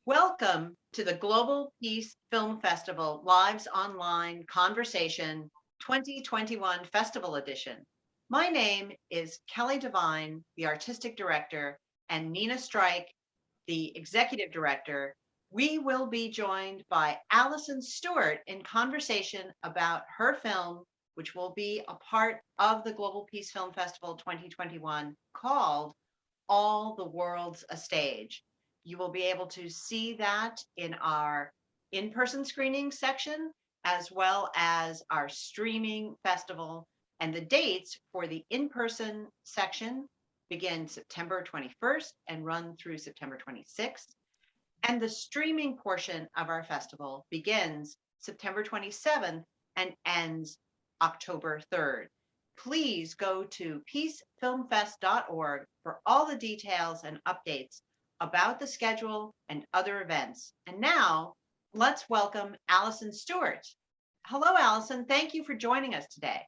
Welcome to the Global Peace Film Festival Lives Online Conversation 2021 Festival Edition. My name is Kelly Devine, the Artistic Director, and Nina Strike, the Executive Director. We will be joined by Allison Stewart in conversation about her film, which will be a part of the Global Peace Film Festival 2021, called All the World's a Stage. You will be able to see that in our in-person screening section, as well as our streaming festival. And the dates for the in-person section begin September 21st and run through September 26th. And the streaming portion of our festival begins September 27th and ends October 3rd. Please go to peacefilmfest.org for all the details and updates about the schedule and other events. And now let's welcome Allison Stewart. Hello, Allison. Thank you for joining us today.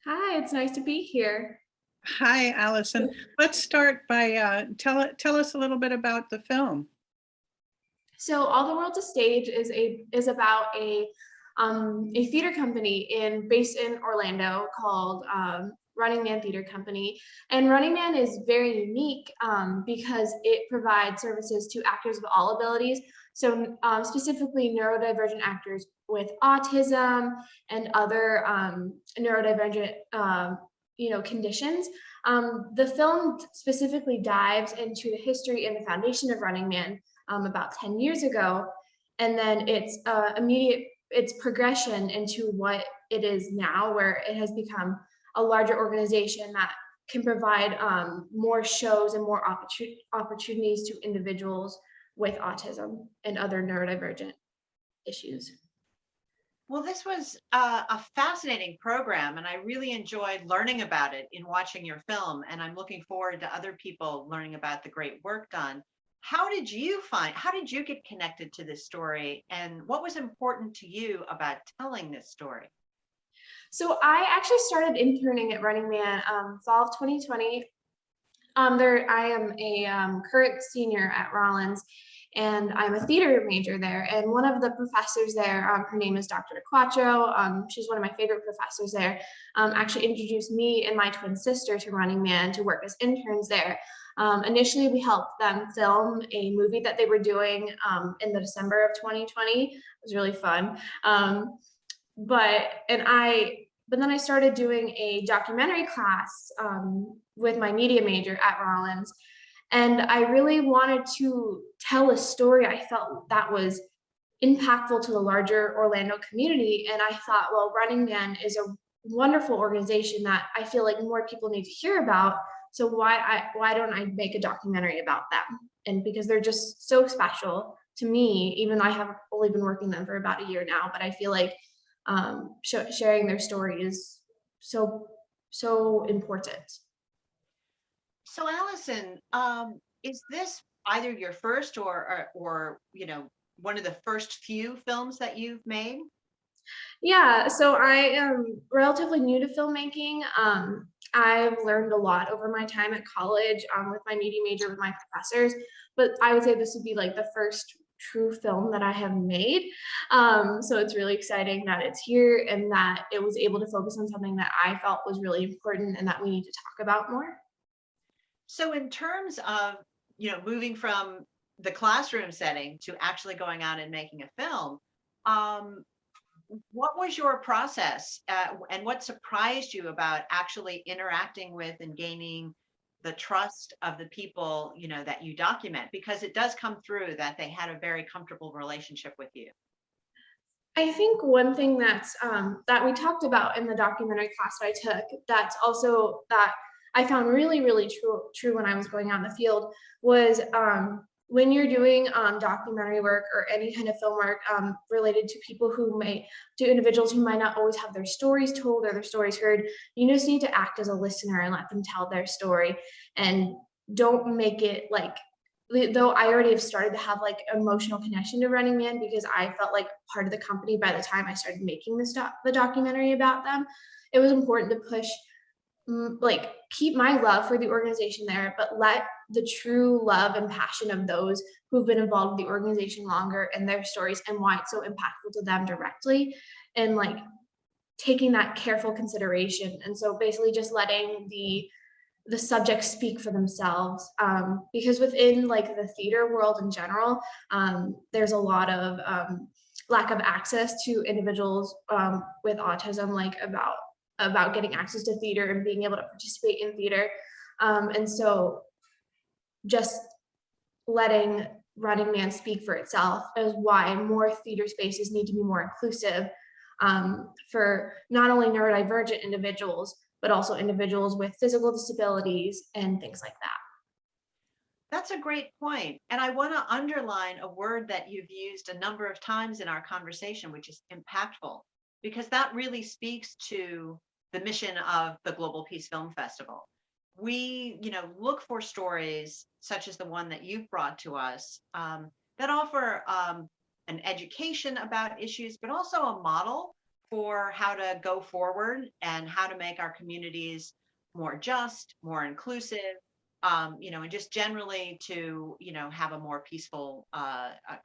Hi, it's nice to be here. Hi, Allison. Let's start by tell us a little bit about the film. So, All the World's a Stage is about a theater company based in Orlando called Running Man Theater Company. And Running Man is very unique because it provides services to actors of all abilities. So specifically neurodivergent actors with autism and other neurodivergent conditions. The film specifically dives into the history and the foundation of Running Man about 10 years ago. And then its progression into what it is now, where it has become a larger organization that can provide more shows and more opportunities to individuals with autism and other neurodivergent issues. Well, this was a fascinating program, and I really enjoyed learning about it in watching your film, and I'm looking forward to other people learning about the great work done. How did you get connected to this story, and what was important to you about telling this story? So I actually started interning at Running Man fall of 2020. I am a current senior at Rollins, and I'm a theater major there. And one of the professors there, her name is Dr. Quattro. She's one of my favorite professors there. Actually introduced me and my twin sister to Running Man to work as interns there. Initially, we helped them film a movie that they were doing in the December of 2020. It was really fun. But then I started doing a documentary class with my media major at Rollins. And I really wanted to tell a story I felt that was impactful to the larger Orlando community. And I thought, well, Running Man is a wonderful organization that I feel like more people need to hear about. So why don't I make a documentary about them? And because they're just so special to me, even though I have only been working them for about a year now, but I feel like sharing their story is so important. So, Allison, is this either your first or one of the first few films that you've made? Yeah, so I am relatively new to filmmaking. I've learned a lot over my time at college with my media major with my professors, but I would say this would be like the first true film that I have made. So it's really exciting that it's here and that it was able to focus on something that I felt was really important and that we need to talk about more. So in terms of, moving from the classroom setting to actually going out and making a film, what was your process and what surprised you about actually interacting with and gaining the trust of the people, that you document? Because it does come through that they had a very comfortable relationship with you. I think one thing that's that we talked about in the documentary class that I took, that's also that I found really, really true when I was going out in the field was when you're doing documentary work or any kind of film work related to individuals who might not always have their stories told or their stories heard, you just need to act as a listener and let them tell their story, and don't make it like, though I already have started to have like emotional connection to Running Man because I felt like part of the company by the time I started making the documentary about them. It was important to push, keep my love for the organization there, but let the true love and passion of those who've been involved with the organization longer and their stories and why it's so impactful to them directly, and like taking that careful consideration. And so basically just letting the subjects speak for themselves, because within like the theater world in general, there's a lot of lack of access to individuals with autism, like about getting access to theater and being able to participate in theater. And so just letting Running Man speak for itself is why more theater spaces need to be more inclusive, for not only neurodivergent individuals, but also individuals with physical disabilities and things like that. That's a great point. And I want to underline a word that you've used a number of times in our conversation, which is impactful, because that really speaks to the mission of the Global Peace Film Festival. We, look for stories such as the one that you've brought to us, that offer an education about issues, but also a model for how to go forward and how to make our communities more just, more inclusive, and just generally to, have a more peaceful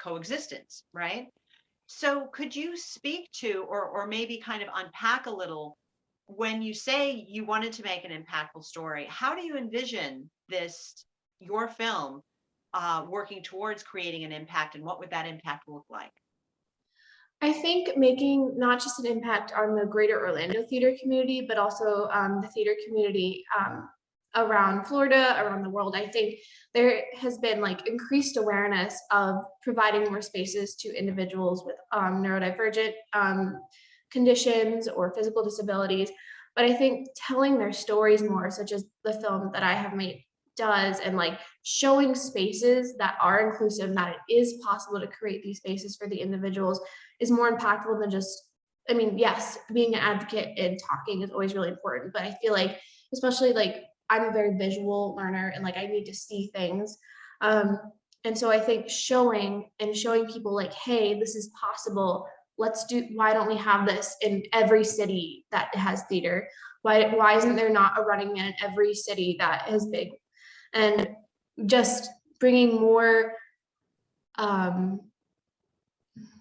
coexistence, right? So could you speak to, or maybe kind of unpack a little, when you say you wanted to make an impactful story, how do you envision your film, working towards creating an impact, and what would that impact look like? I think making not just an impact on the greater Orlando theater community, but also the theater community around Florida, around the world. I think there has been like increased awareness of providing more spaces to individuals with neurodivergent conditions or physical disabilities. But I think telling their stories more, such as the film that I have made does, and like showing spaces that are inclusive, and that it is possible to create these spaces for the individuals, is more impactful than just, I mean, yes, being an advocate and talking is always really important, but I feel like, especially like I'm a very visual learner and like I need to see things. And so I think showing people like, hey, this is possible. Why don't we have this in every city that has theater? Why isn't there not a Running Man in every city that is big? And just bringing more,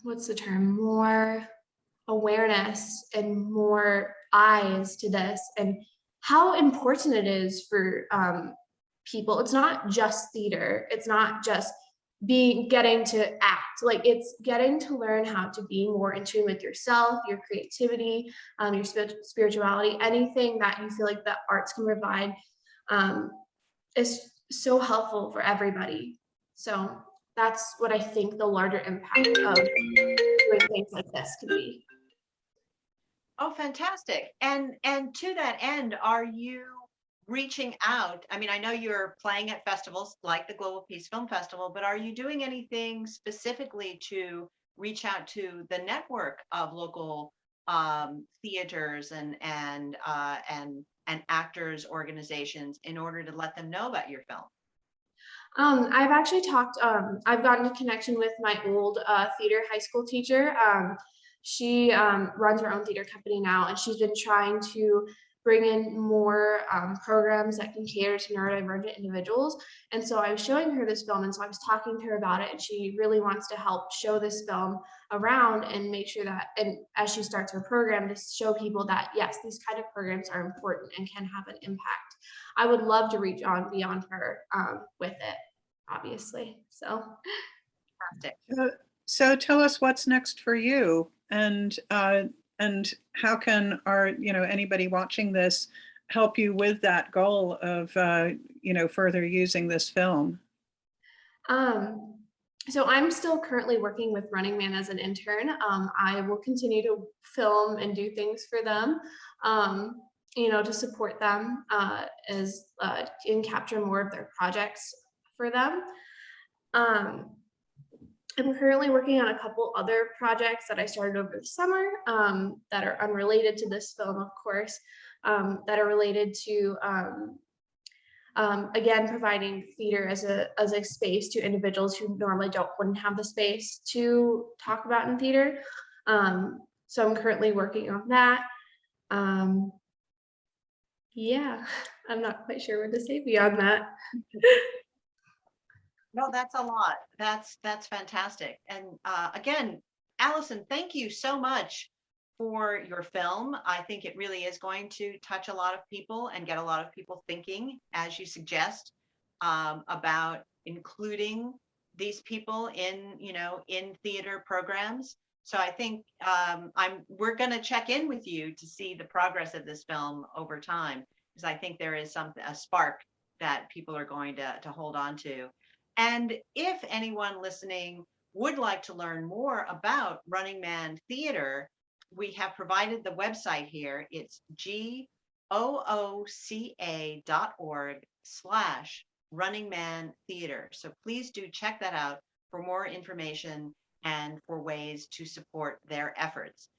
more awareness and more eyes to this, and how important it is for people. It's not just theater. It's not just getting to act. Like, it's getting to learn how to be more in tune with yourself, your creativity, your spirituality, anything that you feel like the arts can provide, is so helpful for everybody. So that's what I think the larger impact of doing things like this can be. Oh, fantastic. And to that end, are you reaching out? I mean, I know you're playing at festivals like the Global Peace Film Festival, but are you doing anything specifically to reach out to the network of local theaters and actors organizations in order to let them know about your film? I've actually I've gotten a connection with my old theater high school teacher. She runs her own theater company now, and she's been trying to bring in more programs that can cater to neurodivergent individuals. And so I was showing her this film, and so I was talking to her about it, and she really wants to help show this film around and make sure that, and as she starts her program, to show people that, yes, these kind of programs are important and can have an impact. I would love to reach on beyond her with it, obviously. So. Fantastic. So tell us what's next for you, and how can anybody watching this help you with that goal of further using this film? So I'm still currently working with Running Man as an intern. I will continue to film and do things for them, to support them and capture more of their projects for them. I'm currently working on a couple other projects that I started over the summer, that are unrelated to this film, of course, that are related to, again, providing theater as a space to individuals who normally wouldn't have the space to talk about in theater. So I'm currently working on that. Yeah, I'm not quite sure what to say beyond that. No, that's a lot. That's fantastic. And again, Allison, thank you so much for your film. I think it really is going to touch a lot of people and get a lot of people thinking, as you suggest, about including these people in, in theater programs. So I think we're going to check in with you to see the progress of this film over time, because I think there is a spark that people are going to hold on to. And if anyone listening would like to learn more about Running Man Theater, we have provided the website here. It's gooca.org/Running Man Theater. So please do check that out for more information and for ways to support their efforts.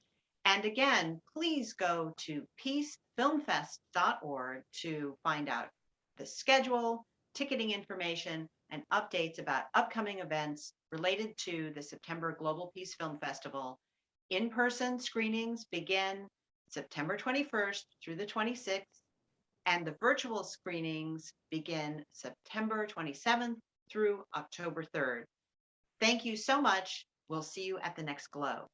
And again, please go to peacefilmfest.org to find out the schedule, ticketing information, and updates about upcoming events related to the September Global Peace Film Festival. In-person screenings begin September 21st through the 26th, and the virtual screenings begin September 27th through October 3rd. Thank you so much. We'll see you at the next Glow.